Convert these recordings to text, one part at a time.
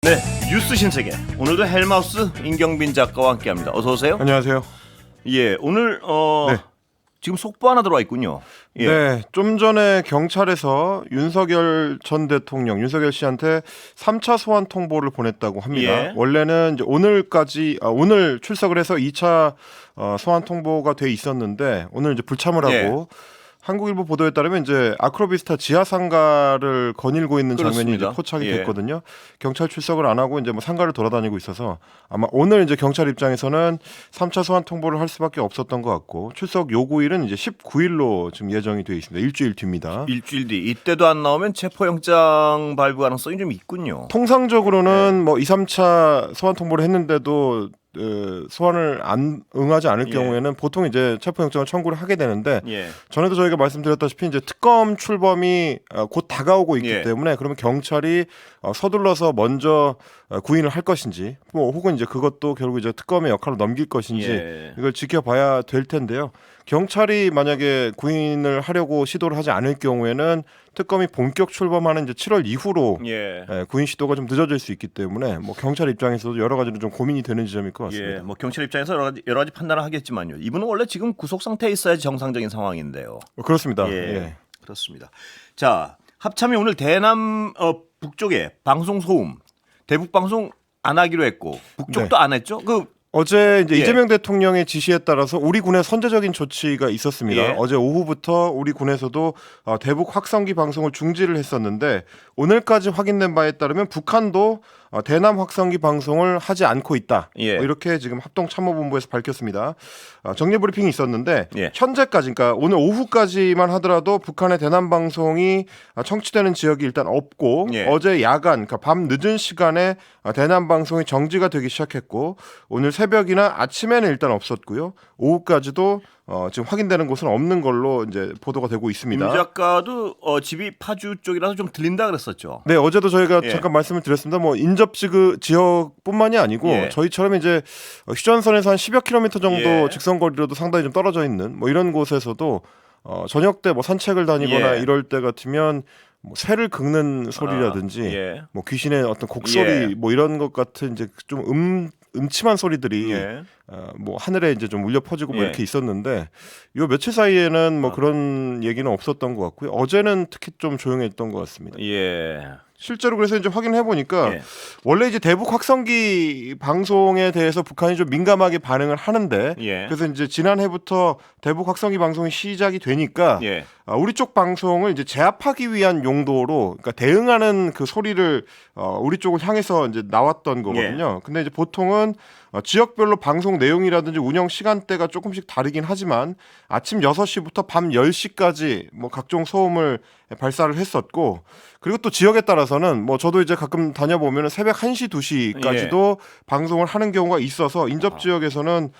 네, 뉴스 신세계. 오늘도 헬마우스 임경빈 작가와 함께합니다. 어서 오세요. 안녕하세요. 예, 오늘 네. 지금 속보 하나 들어와 있군요. 예. 네, 좀 전에 경찰에서 윤석열 전 대통령, 윤석열 씨한테 3차 소환 통보를 보냈다고 합니다. 예. 원래는 이제 오늘 출석을 해서 2차 소환 통보가 돼 있었는데 오늘 이제 불참을 하고 예. 한국일보 보도에 따르면 이제 아크로비스타 지하 상가를 거닐고 있는 장면이 이제 그렇습니다. 포착이 예. 됐거든요. 경찰 출석을 안 하고 이제 뭐 상가를 돌아다니고 있어서 아마 오늘 이제 경찰 입장에서는 3차 소환 통보를 할 수밖에 없었던 것 같고 출석 요구일은 이제 19일로 지금 예정이 되어 있습니다. 일주일 뒤입니다. 일주일 뒤 이때도 안 나오면 체포영장 발부 가능성이 좀 있군요. 통상적으로는 뭐 2, 3차 소환 통보를 했는데도 소환을 안 응하지 않을 예. 경우에는 보통 이제 체포영장을 청구를 하게 되는데 예. 전에도 저희가 말씀드렸다시피 이제 특검 출범이 곧 다가오고 있기 예. 때문에 그러면 경찰이 서둘러서 먼저 구인을 할 것인지 뭐 혹은 이제 그것도 결국 이제 특검의 역할로 넘길 것인지 예. 이걸 지켜봐야 될 텐데요. 경찰이 만약에 구인을 하려고 시도를 하지 않을 경우에는 특검이 본격 출범하는 이제 7월 이후로 예. 구인 시도가 좀 늦어질 수 있기 때문에 뭐 경찰 입장에서도 여러 가지로 좀 고민이 되는 지점일 것 같습니다. 예. 뭐 경찰 입장에서 여러 가지 판단을 하겠지만요. 이분은 원래 지금 구속 상태에 있어야지 정상적인 상황인데요. 그렇습니다. 예. 예. 그렇습니다. 자, 합참이 오늘 대남 북쪽에 방송 소음, 대북 방송 안 하기로 했고 북쪽도 안 했죠? 어제 이제 예. 이재명 대통령의 지시에 따라서 우리 군의 선제적인 조치가 있었습니다. 예. 어제 오후부터 우리 군에서도 대북 확성기 방송을 중지를 했었는데 오늘까지 확인된 바에 따르면 북한도 대남 확성기 방송을 하지 않고 있다. 예. 뭐 이렇게 지금 합동참모본부에서 밝혔습니다. 정례 브리핑이 있었는데 예. 현재까지 그러니까 오늘 오후까지만 하더라도 북한의 대남 방송이 청취되는 지역이 일단 없고 예. 어제 야간 그러니까 밤 늦은 시간에 대남 방송이 정지가 되기 시작했고 오늘 새벽이나 아침에는 일단 없었고요. 오후까지도 지금 확인되는 곳은 없는 걸로 이제 보도가 되고 있습니다. 임 작가도 집이 파주 쪽이라서 좀 들린다 그랬었죠. 네, 어제도 저희가 예. 잠깐 말씀을 드렸습니다. 뭐 인접 지역뿐만이 아니고 예. 저희처럼 이제 휴전선에서 한 10여 킬로미터 정도 예. 직선 거리로도 상당히 좀 떨어져 있는 뭐 이런 곳에서도 저녁 때 뭐 산책을 다니거나 예. 이럴 때 같으면 뭐 새를 긁는 소리라든지 예. 뭐 귀신의 어떤 곡소리 예. 뭐 이런 것 같은 이제 좀 음침한 소리들이 예. 뭐 하늘에 이제 좀 울려 퍼지고 뭐 예. 이렇게 있었는데 요 며칠 사이에는 뭐 그런 얘기는 없었던 것 같고요. 어제는 특히 좀 조용했던 것 같습니다. 예. 실제로 그래서 이제 확인해 보니까 예. 원래 이제 대북 확성기 방송에 대해서 북한이 좀 민감하게 반응을 하는데 예. 그래서 이제 지난해부터 대북 확성기 방송이 시작이 되니까 예. 우리 쪽 방송을 이제 제압하기 위한 용도로 그러니까 대응하는 그 소리를 우리 쪽을 향해서 이제 나왔던 거거든요. 근데 이제 보통은 지역별로 방송 내용이라든지 운영 시간대가 조금씩 다르긴 하지만 아침 6시부터 밤 10시까지 뭐 각종 소음을 발사를 했었고 그리고 또 지역에 따라서는 뭐 저도 이제 가끔 다녀보면 새벽 1시, 2시까지도 방송을 하는 경우가 있어서 인접 지역에서는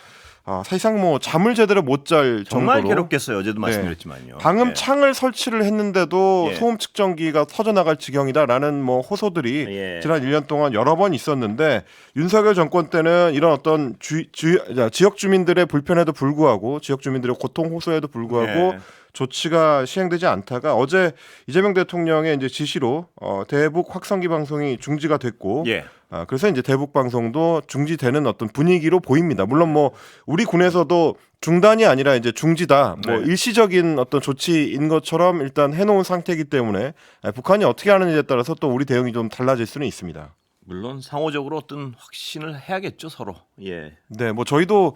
사실상 뭐 잠을 제대로 못 잘 정말 정도로 괴롭겠어요. 어제도 말씀드렸지만요. 방음 예. 창을 설치를 했는데도 예. 소음 측정기가 터져 나갈 지경이다라는 뭐 호소들이 예. 지난 1년 동안 여러 번 있었는데 윤석열 정권 때는 이런 어떤 지역 주민들의 불편에도 불구하고 지역 주민들의 고통 호소에도 불구하고 예. 조치가 시행되지 않다가 어제 이재명 대통령의 이제 지시로 대북 확성기 방송이 중지가 됐고 예. 그래서 이제 대북 방송도 중지되는 어떤 분위기로 보입니다. 물론 뭐 우리 군에서도 중단이 아니라 이제 중지다. 뭐 네. 일시적인 어떤 조치인 것처럼 일단 해놓은 상태이기 때문에 북한이 어떻게 하느냐에 따라서 또 우리 대응이 좀 달라질 수는 있습니다. 물론 상호적으로 어떤 확신을 해야겠죠 서로. 예. 네, 뭐 저희도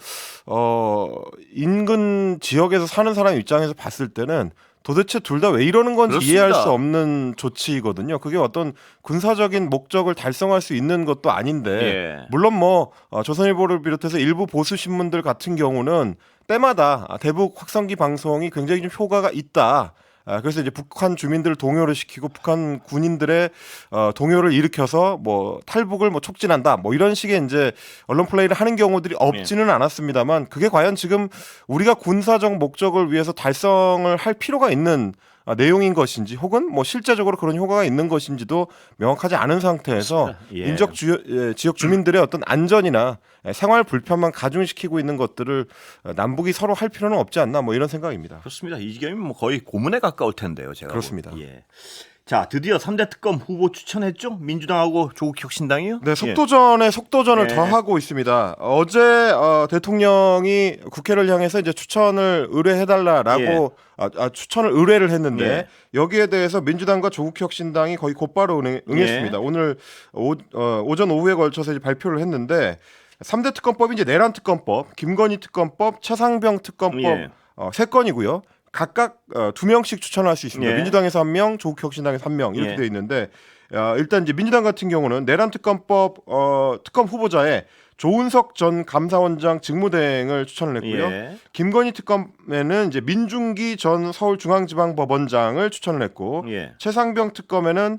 인근 지역에서 사는 사람 입장에서 봤을 때는 도대체 둘 다 왜 이러는 건지 그렇습니다. 이해할 수 없는 조치거든요. 그게 어떤 군사적인 목적을 달성할 수 있는 것도 아닌데 예. 물론 뭐 조선일보를 비롯해서 일부 보수 신문들 같은 경우는 때마다 대북 확성기 방송이 굉장히 좀 효과가 있다. 그래서 이제 북한 주민들을 동요를 시키고 북한 군인들의 동요를 일으켜서 뭐 탈북을 뭐 촉진한다 뭐 이런 식의 이제 언론 플레이를 하는 경우들이 없지는 않았습니다만 그게 과연 지금 우리가 군사적 목적을 위해서 달성을 할 필요가 있는 내용인 것인지 혹은 뭐 실제적으로 그런 효과가 있는 것인지도 명확하지 않은 상태에서 예. 지역 주민들의 어떤 안전이나 생활 불편만 가중시키고 있는 것들을 남북이 서로 할 필요는 없지 않나 뭐 이런 생각입니다. 그렇습니다. 이 지경이면 뭐 거의 고문에 가까울 텐데요. 제가 그렇습니다. 보기엔. 예. 자, 드디어 3대 특검 후보 추천했죠? 민주당하고 조국혁신당이요? 네, 속도전에 속도전을 예. 더하고 있습니다. 어제 대통령이 국회를 향해서 이제 추천을 의뢰해달라라고 추천을 의뢰를 했는데 예. 여기에 대해서 민주당과 조국혁신당이 거의 곧바로 응했습니다. 예. 오늘 오전 오후에 걸쳐서 이제 발표를 했는데 3대 특검법이 이제 내란 특검법, 김건희 특검법, 최상병 특검법 예. 세 건이고요. 각각 2명씩 추천할 수 있습니다. 예. 민주당에서 1명, 조국혁신당에서 1명 이렇게 예. 되어 있는데 일단 이제 민주당 같은 경우는 내란 특검법 특검 후보자에 조은석 전 감사원장 직무대행을 추천을 했고요. 예. 김건희 특검에는 이제 민중기 전 서울중앙지방법원장을 추천을 했고 예. 최상병 특검에는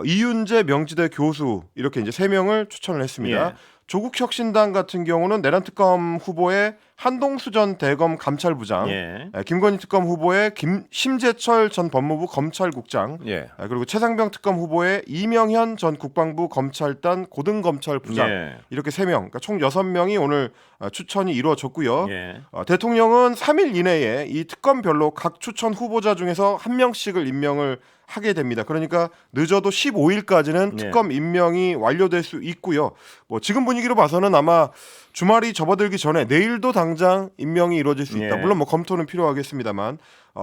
이윤재 명지대 교수 이렇게 이제 3명을 추천을 했습니다. 예. 조국혁신당 같은 경우는 내란 특검 후보에 한동수 전 대검 감찰부장, 예. 김건희 특검 후보에 심재철 전 법무부 검찰국장, 예. 그리고 최상병 특검 후보에 이명현 전 국방부 검찰단 고등검찰부장 예. 이렇게 3명, 그러니까 총 6명이 오늘 추천이 이루어졌고요. 예. 대통령은 3일 이내에 이 특검별로 각 추천 후보자 중에서 1명씩을 임명을 하게 됩니다. 그러니까 늦어도 15일까지는 예. 특검 임명이 완료될 수 있고요. 뭐 지금 분위기로 봐서는 아마 주말이 접어들기 전에 내일도 당장 임명이 이루어질 수 있다. 예. 물론 뭐 검토는 필요하겠습니다만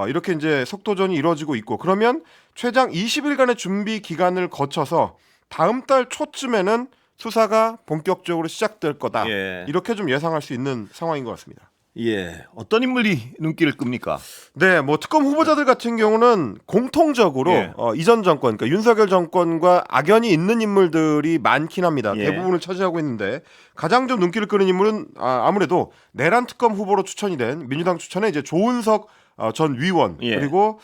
이렇게 이제 속도전이 이루어지고 있고 그러면 최장 20일간의 준비 기간을 거쳐서 다음 달 초쯤에는 수사가 본격적으로 시작될 거다. 예. 이렇게 좀 예상할 수 있는 상황인 것 같습니다. 예. 어떤 인물이 눈길을 끕니까? 네, 뭐 특검 후보자들 같은 경우는 공통적으로 예. 이전 정권, 그러니까 윤석열 정권과 악연이 있는 인물들이 많긴 합니다. 예. 대부분을 차지하고 있는데 가장 좀 눈길을 끄는 인물은 아무래도 내란 특검 후보로 추천이 된 민주당 추천에 이제 조은석 전 위원 예. 그리고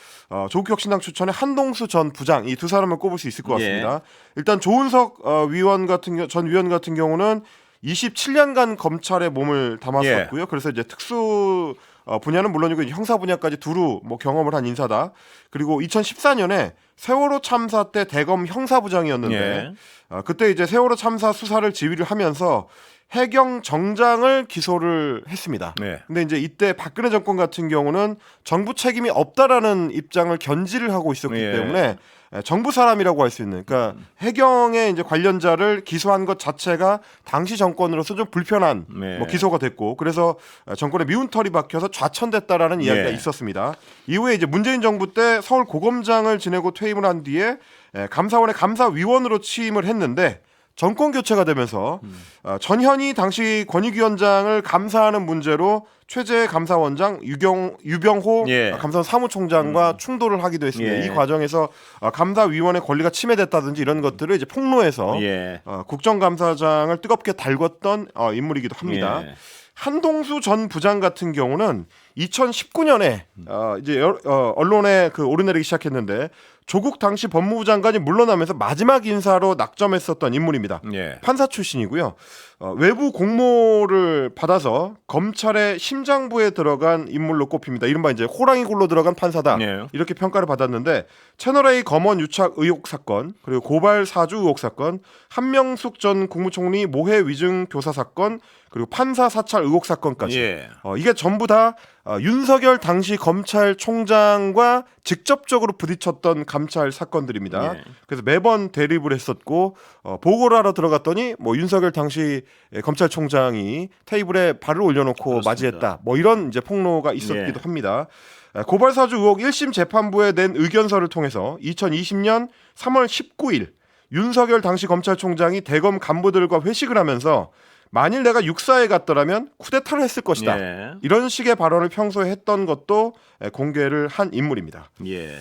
조국혁신당 추천에 한동수 전 부장 이 두 사람을 꼽을 수 있을 것 같습니다. 예. 일단 조은석 전 위원 같은 경우는 27년간 검찰에 몸을 담았었고요. 그래서 이제 특수 분야는 물론이고 형사 분야까지 두루 뭐 경험을 한 인사다. 그리고 2014년에 세월호 참사 때 대검 형사부장이었는데 예. 그때 이제 세월호 참사 수사를 지휘를 하면서 해경 정장을 기소를 했습니다. 네. 근데 이제 이때 박근혜 정권 같은 경우는 정부 책임이 없다라는 입장을 견지를 하고 있었기 예. 때문에 정부 사람이라고 할 수 있는, 그러니까 해경의 이제 관련자를 기소한 것 자체가 당시 정권으로서 좀 불편한 네. 뭐 기소가 됐고, 그래서 정권에 미운 털이 박혀서 좌천됐다라는 이야기가 예. 있었습니다. 이후에 이제 문재인 정부 때 서울 고검장을 지내고 퇴임을 한 뒤에 감사원의 감사위원으로 취임을 했는데. 정권 교체가 되면서 전현희 당시 권익위원장을 감사하는 문제로 최재 감사원장 유병호 예. 감사원 사무총장과 충돌을 하기도 했습니다. 예. 이 과정에서 감사위원회 권리가 침해됐다든지 이런 것들을 이제 폭로해서 예. 국정감사장을 뜨겁게 달궜던 인물이기도 합니다. 예. 한동수 전 부장 같은 경우는 2019년에 이제 언론에 오르내리기 시작했는데 조국 당시 법무부 장관이 물러나면서 마지막 인사로 낙점했었던 인물입니다. 예. 판사 출신이고요. 외부 공모를 받아서 검찰의 심장부에 들어간 인물로 꼽힙니다. 이른바 이제 호랑이 굴로 들어간 판사다. 예. 이렇게 평가를 받았는데 채널A 검언 유착 의혹 사건, 그리고 고발 사주 의혹 사건, 한명숙 전 국무총리 모해 위증 교사 사건, 그리고 판사 사찰 의혹 사건까지 예. 이게 전부 다 윤석열 당시 검찰총장과 직접적으로 부딪혔던 감찰 사건들입니다. 예. 그래서 매번 대립을 했었고 보고를 하러 들어갔더니 뭐 윤석열 당시 검찰총장이 테이블에 발을 올려놓고 그렇습니다. 맞이했다. 뭐 이런 이제 폭로가 있었기도 예. 합니다. 고발사주 의혹 1심 재판부에 낸 의견서를 통해서 2020년 3월 19일 윤석열 당시 검찰총장이 대검 간부들과 회식을 하면서 만일 내가 육사에 갔더라면 쿠데타를 했을 것이다. 예. 이런 식의 발언을 평소에 했던 것도 공개를 한 인물입니다. 예.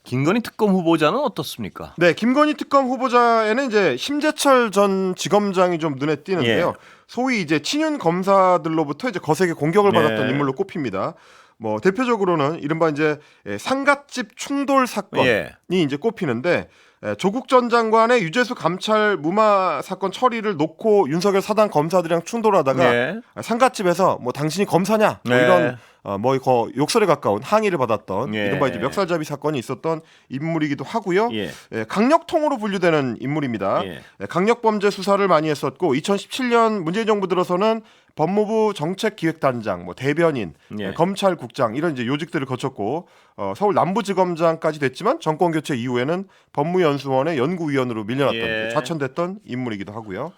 김건희 특검 후보자는 어떻습니까? 네, 김건희 특검 후보자에는 이제 심재철 전 지검장이 좀 눈에 띄는데요. 예. 소위 이제 친윤 검사들로부터 이제 거세게 공격을 받았던 예. 인물로 꼽힙니다. 뭐 대표적으로는 이른바 이제 상갓집 충돌 사건이 예. 이제 꼽히는데 조국 전 장관의 유재수 감찰 무마 사건 처리를 놓고 윤석열 사당 검사들이랑 충돌하다가 예. 상갓집에서 뭐 당신이 검사냐 뭐 네. 이런 욕설에 가까운 항의를 받았던 예. 이른바 이제 멱살잡이 사건이 있었던 인물이기도 하고요. 예. 강력통으로 분류되는 인물입니다. 예. 강력범죄 수사를 많이 했었고 2017년 문재인 정부 들어서는 법무부 정책기획단장, 대변인, 예. 검찰국장 이런 이제 요직들을 거쳤고 서울 남부지검장까지 됐지만 정권 교체 이후에는 법무연수원의 연구위원으로 밀려났던 예. 좌천됐던 인물이기도 하고요.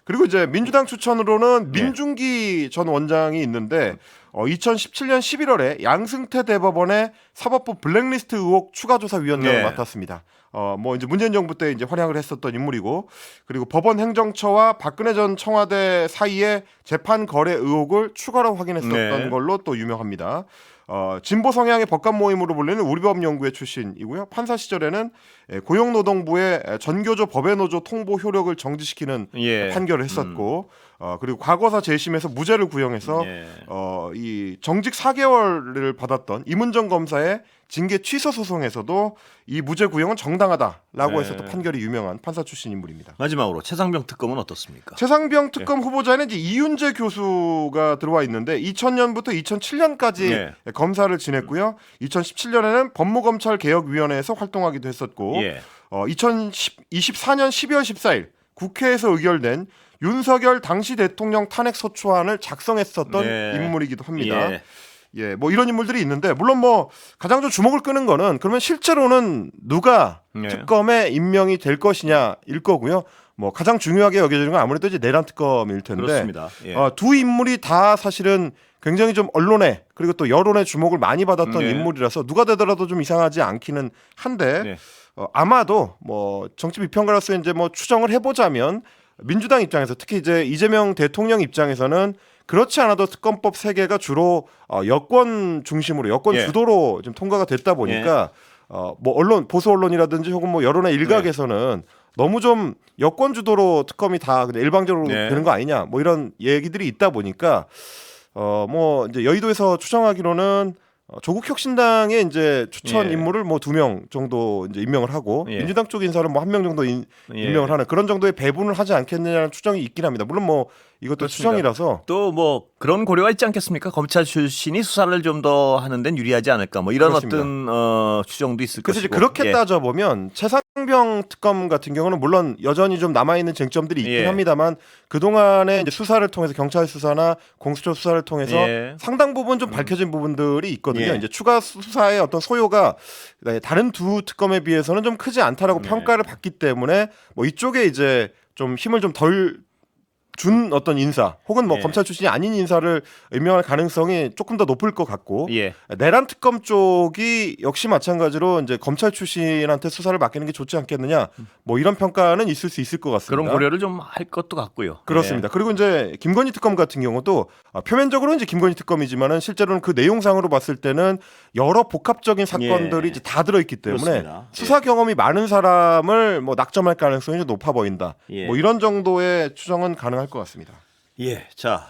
그리고 이제 민주당 추천으로는 예. 민중기 전 원장이 있는데 2017년 11월에 양승태 대법원의 사법부 블랙리스트 의혹 추가조사위원장을 예. 맡았습니다. 이제 문재인 정부 때 이제 활약을 했었던 인물이고, 그리고 법원 행정처와 박근혜 전 청와대 사이에 재판 거래 의혹을 추가로 확인했었던 네. 걸로 또 유명합니다. 진보 성향의 법관 모임으로 불리는 우리법연구회 출신이고요. 판사 시절에는 고용노동부의 전교조 법외노조 통보 효력을 정지시키는 예. 판결을 했었고, 그리고 과거사 재심에서 무죄를 구형해서 예. 이 정직 4개월을 받았던 이문정 검사의 징계 취소 소송에서도 이 무죄 구형은 정당하다라고 네. 해서 또 판결이 유명한 판사 출신 인물입니다. 마지막으로 최상병 특검은 어떻습니까? 최상병 특검 후보자는 이제 이윤재 교수가 들어와 있는데 2000년부터 2007년까지 네. 검사를 지냈고요. 2017년에는 법무검찰개혁위원회에서 활동하기도 했었고, 예. 2024년 12월 14일 국회에서 의결된 윤석열 당시 대통령 탄핵 소추안을 작성했었던 네. 인물이기도 합니다. 예. 이런 인물들이 있는데, 물론 가장 좀 주목을 끄는 거는 그러면 실제로는 누가 네. 특검에 임명이 될 것이냐일 거고요. 가장 중요하게 여겨지는 건 아무래도 이제 내란 특검일 텐데, 그렇습니다. 예. 두 인물이 다 사실은 굉장히 좀 언론에 그리고 또 여론의 주목을 많이 받았던 네. 인물이라서 누가 되더라도 좀 이상하지 않기는 한데, 네. 아마도 정치 비평가로서 이제 추정을 해보자면 민주당 입장에서 특히 이제 이재명 대통령 입장에서는 그렇지 않아도 특검법 3개가 주로 여권 중심으로 여권 예. 주도로 좀 통과가 됐다 보니까 언론 보수 언론이라든지 혹은 여론의 일각에서는 너무 좀 여권 주도로 특검이 다 그냥 일방적으로 네. 되는 거 아니냐 이런 얘기들이 있다 보니까 이제 여의도에서 추정하기로는 조국 혁신당의 이제 추천 예. 인물을 2명 정도 이제 임명을 하고, 예. 민주당 쪽 인사를 1명 정도 임명을 하는 그런 정도의 배분을 하지 않겠느냐는 추정이 있긴 합니다. 물론 이것도 그렇습니다. 추정이라서 또 그런 고려가 있지 않겠습니까? 검찰 출신이 수사를 좀 더 하는 데는 유리하지 않을까 이런 그렇습니다. 어떤 추정도 있을 그래서 이제 것이고. 그렇게 예. 따져보면 최상병 특검 같은 경우는 물론 여전히 좀 남아있는 쟁점들이 있긴 예. 합니다만, 그동안에 이제 수사를 통해서 경찰 수사나 공수처 수사를 통해서 예. 상당 부분 좀 밝혀진 부분들이 있거든요. 예. 이제 추가 수사의 어떤 소요가 다른 두 특검에 비해서는 좀 크지 않다라고 네. 평가를 받기 때문에 이쪽에 이제 좀 힘을 좀 덜 준 어떤 인사 혹은 예. 검찰 출신이 아닌 인사를 임명할 가능성이 조금 더 높을 것 같고, 예. 내란 특검 쪽이 역시 마찬가지로 이제 검찰 출신한테 수사를 맡기는 게 좋지 않겠느냐 이런 평가는 있을 수 있을 것 같습니다. 그런 고려를 좀 할 것도 같고요. 그렇습니다. 그리고 이제 김건희 특검 같은 경우도 표면적으로는 이제 김건희 특검이지만은 실제로는 그 내용상으로 봤을 때는 여러 복합적인 사건들이 예. 이제 다 들어있기 때문에 그렇습니다. 수사 경험이 많은 사람을 낙점할 가능성이 좀 높아 보인다. 예. 이런 정도의 추정은 가능할 것 같습니다. 예. 자,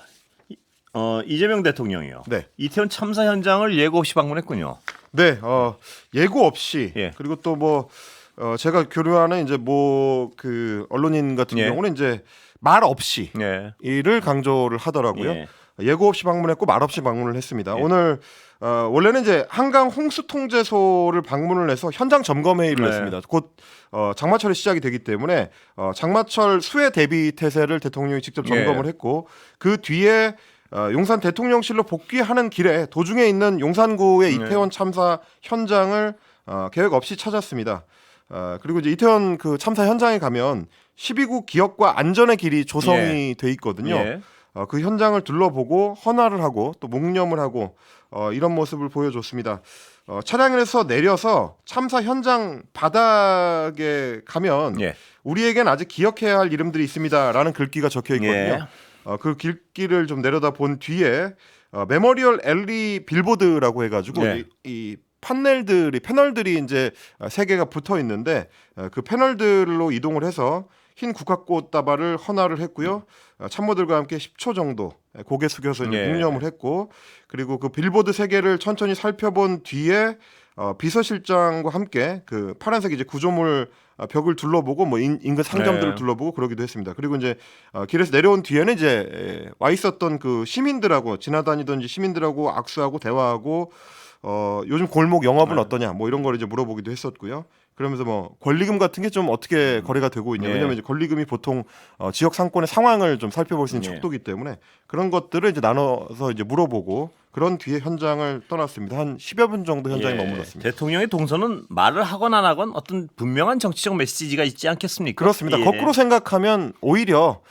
이재명 대통령이요. 네. 이태원 참사 현장을 예고 없이 방문했군요. 네, 예고 없이 예. 그리고 또 제가 교류하는 이제 그 언론인 같은 예. 경우는 이제 말 없이 예. 이를 강조를 하더라고요. 예. 예고 없이 방문했고 말 없이 방문을 했습니다. 예. 오늘 원래는 이제 한강 홍수 통제소를 방문을 해서 현장 점검 회의를 네. 했습니다. 곧 장마철이 시작이 되기 때문에 장마철 수해 대비 태세를 대통령이 직접 점검을 예. 했고, 그 뒤에 용산 대통령실로 복귀하는 길에 도중에 있는 용산구의 이태원 참사 현장을 계획 없이 찾았습니다. 그리고 이제 이태원 그 참사 현장에 가면 12구 기억과 안전의 길이 조성이 돼 있거든요. 예. 그 현장을 둘러보고 헌화를 하고 또 묵념을 하고 이런 모습을 보여줬습니다. 차량에서 내려서 참사 현장 바닥에 가면 예. 우리에겐 아직 기억해야 할 이름들이 있습니다라는 글귀가 적혀 있거든요. 예. 그 길길을 좀 내려다 본 뒤에 메모리얼 LED 빌보드라고 해가지고 네. 이 패널들이 이제 3개가 붙어 있는데 그 패널들로 이동을 해서 흰 국화꽃 다발을 헌화를 했고요. 참모들과 함께 10초 정도 고개 숙여서 이제 예. 묵념을 했고, 그리고 그 빌보드 3개를 천천히 살펴본 뒤에 비서실장과 함께 그 파란색 이제 구조물 벽을 둘러보고 뭐 인근 상점들을 네. 둘러보고 그러기도 했습니다. 그리고 이제 길에서 내려온 뒤에는 이제 와 있었던 그 시민들하고 지나다니던 이제 시민들하고 악수하고 대화하고 요즘 골목 영업은 어떠냐 뭐 이런 걸 이제 물어보기도 했었고요. 그러면서 뭐 권리금 같은 게 좀 어떻게 거래가 되고 있냐. 예. 왜냐하면 이제 권리금이 보통 지역 상권의 상황을 좀 살펴볼 수 있는 예. 척도기 때문에 그런 것들을 이제 나눠서 이제 물어보고 그런 뒤에 현장을 떠났습니다. 한 10여 분 정도 현장에 머물렀습니다. 대통령의 동선은 말을 하건 안 하건 어떤 분명한 정치적 메시지가 있지 않겠습니까? 그렇습니다. 예. 거꾸로 생각하면 오히려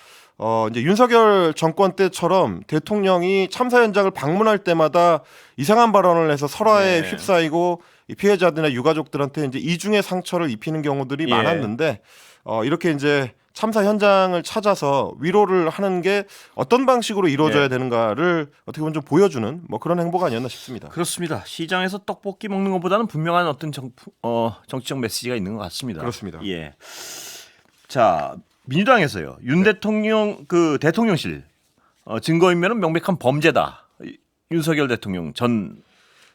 이제 윤석열 정권 때처럼 대통령이 참사 현장을 방문할 때마다 이상한 발언을 해서 설화에 네. 휩싸이고 이 피해자들이나 유가족들한테 이제 이중의 상처를 입히는 경우들이 예. 많았는데 이렇게 이제 참사 현장을 찾아서 위로를 하는 게 어떤 방식으로 이루어져야 되는가를 어떻게 보면 좀 보여주는 뭐 그런 행보가 아니었나 싶습니다. 그렇습니다. 시장에서 떡볶이 먹는 것보다는 분명한 어떤 정치적 메시지가 있는 것 같습니다. 그렇습니다. 예. 자, 민주당에서요. 윤 대통령 그 대통령실 증거인멸은 명백한 범죄다. 윤석열 대통령 전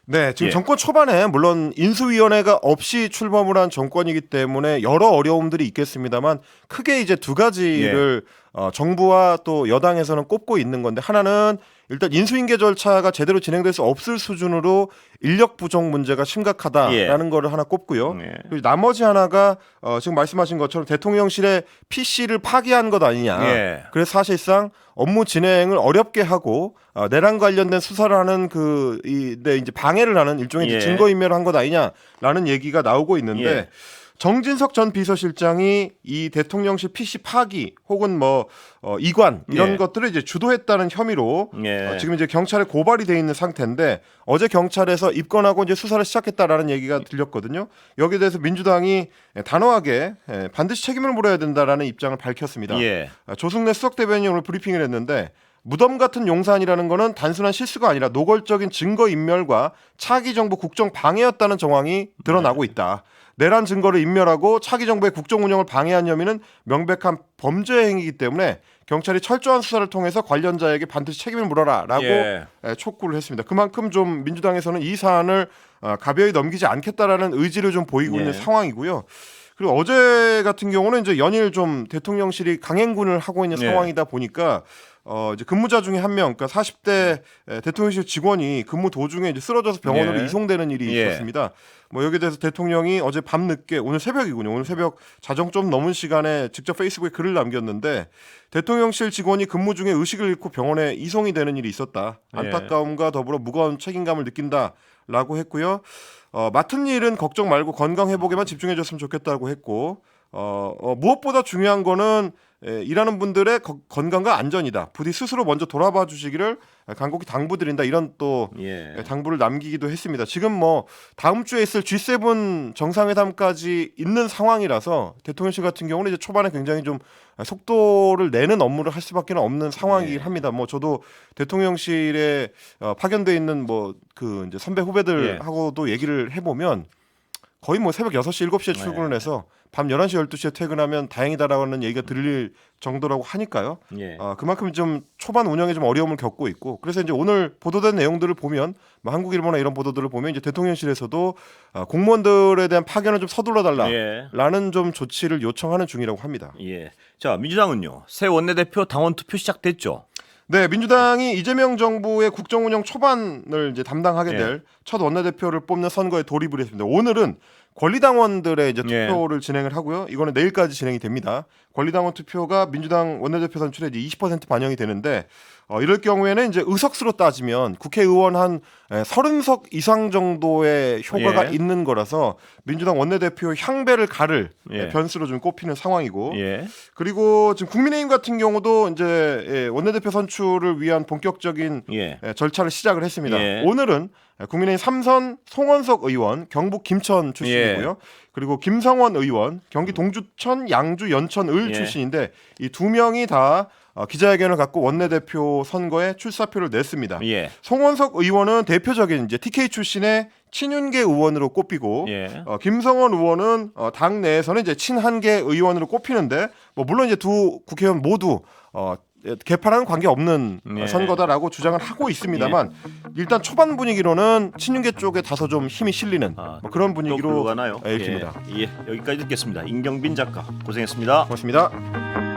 네, 지금 예. 정권 초반에 물론 인수위원회가 없이 출범을 한 정권이기 때문에 여러 어려움들이 있겠습니다만 크게 이제 두 가지를 정부와 또 여당에서는 꼽고 있는 건데 하나는 일단 인수인계 절차가 제대로 진행될 수 없을 수준으로 인력 부족 문제가 심각하다라는 거를 하나 꼽고요. 예. 그리고 나머지 하나가 지금 말씀하신 것처럼 대통령실의 PC를 파기한 것 아니냐. 예. 그래서 사실상 업무 진행을 어렵게 하고 내란 관련된 수사를 하는 네, 이제 방해를 하는 일종의 이제 예. 증거인멸을 한 것 아니냐라는 얘기가 나오고 있는데 예. 정진석 전 비서실장이 이 대통령실 PC 파기 혹은 뭐 이관 이런 예. 것들을 이제 주도했다는 혐의로 예. 지금 이제 경찰에 고발이 돼 있는 상태인데 어제 경찰에서 입건하고 이제 수사를 시작했다라는 얘기가 들렸거든요. 여기에 대해서 민주당이 단호하게 반드시 책임을 물어야 된다라는 입장을 밝혔습니다. 예. 조승래 수석 대변인이 오늘 브리핑을 했는데 무덤 같은 용산이라는 거는 단순한 실수가 아니라 노골적인 증거 인멸과 차기 정부 국정 방해였다는 정황이 드러나고 있다. 내란 증거를 인멸하고 차기 정부의 국정 운영을 방해한 혐의는 명백한 범죄 행위이기 때문에 경찰이 철저한 수사를 통해서 관련자에게 반드시 책임을 물어라라고 예. 촉구를 했습니다. 그만큼 좀 민주당에서는 이 사안을 가벼이 넘기지 않겠다라는 의지를 좀 보이고 예. 있는 상황이고요. 그리고 어제 같은 경우는 이제 연일 좀 대통령실이 강행군을 하고 있는 예. 상황이다 보니까 이제 근무자 중에 한 명, 그러니까 40대 대통령실 직원이 근무 도중에 이제 쓰러져서 병원으로 예. 이송되는 일이 예. 있었습니다. 뭐 여기에 대해서 대통령이 어제 밤 늦게 오늘 새벽이군요. 오늘 새벽 자정 좀 넘은 시간에 직접 페이스북에 글을 남겼는데 대통령실 직원이 근무 중에 의식을 잃고 병원에 이송이 되는 일이 있었다. 안타까움과 더불어 무거운 책임감을 느낀다라고 했고요. 맡은 일은 걱정 말고 건강 회복에만 집중해줬으면 좋겠다고 했고 무엇보다 중요한 거는 일하는 분들의 건강과 안전이다. 부디 스스로 먼저 돌아봐 주시기를 간곡히 당부드린다. 이런 또 당부를 남기기도 했습니다. 지금 뭐 다음 주에 있을 G7 정상회담까지 있는 상황이라서 대통령실 같은 경우는 이제 초반에 굉장히 좀 속도를 내는 업무를 할 수밖에 없는 상황이긴 합니다. 뭐 저도 대통령실에 파견돼 있는 뭐 그 이제 선배 후배들하고도 얘기를 해보면 거의 뭐 새벽 6시, 7시에 출근을 해서 밤 11시, 12시에 퇴근하면 다행이다라는 얘기가 들릴 정도라고 하니까요. 그만큼 좀 초반 운영에 좀 어려움을 겪고 있고 그래서 이제 오늘 보도된 내용들을 보면 뭐 한국일보나 이런 보도들을 보면 이제 대통령실에서도 공무원들에 대한 파견을 좀 서둘러 달라라는 좀 조치를 요청하는 중이라고 합니다. 예. 자, 민주당은요. 새 원내대표 당원 투표 시작됐죠. 네, 민주당이 이재명 정부의 국정운영 초반을 이제 담당하게 될 첫 원내대표를 뽑는 선거에 돌입을 했습니다. 오늘은 권리당원들의 이제 투표를 진행을 하고요. 이거는 내일까지 진행이 됩니다. 권리당원 투표가 민주당 원내대표 선출에 이제 20% 반영이 되는데 이럴 경우에는 이제 의석수로 따지면 국회의원 한 30석 이상 정도의 효과가 있는 거라서 민주당 원내대표 향배를 가를 변수로 좀 꼽히는 상황이고 그리고 지금 국민의힘 같은 경우도 이제 원내대표 선출을 위한 본격적인 절차를 시작을 했습니다. 오늘은 국민의힘 삼선 송원석 의원, 경북 김천 출신이고요. 그리고 김성원 의원, 경기 동주천, 양주, 연천, 을 출신인데 이 두 명이 다 기자회견을 갖고 원내대표 선거에 출사표를 냈습니다. 송원석 의원은 대표적인 이제 TK 출신의 친윤계 의원으로 꼽히고 김성원 의원은 당 내에서는 이제 친한계 의원으로 꼽히는데 뭐 물론 이제 두 국회의원 모두 개파랑은 관계 없는 예. 선거다라고 주장을 하고 있습니다만 일단 초반 분위기로는 친윤계 쪽에 다소 좀 힘이 실리는 뭐 그런 분위기로 가나요? 읽힙니다. 예, 여기까지 듣겠습니다. 임경빈 작가 고생했습니다. 고맙습니다.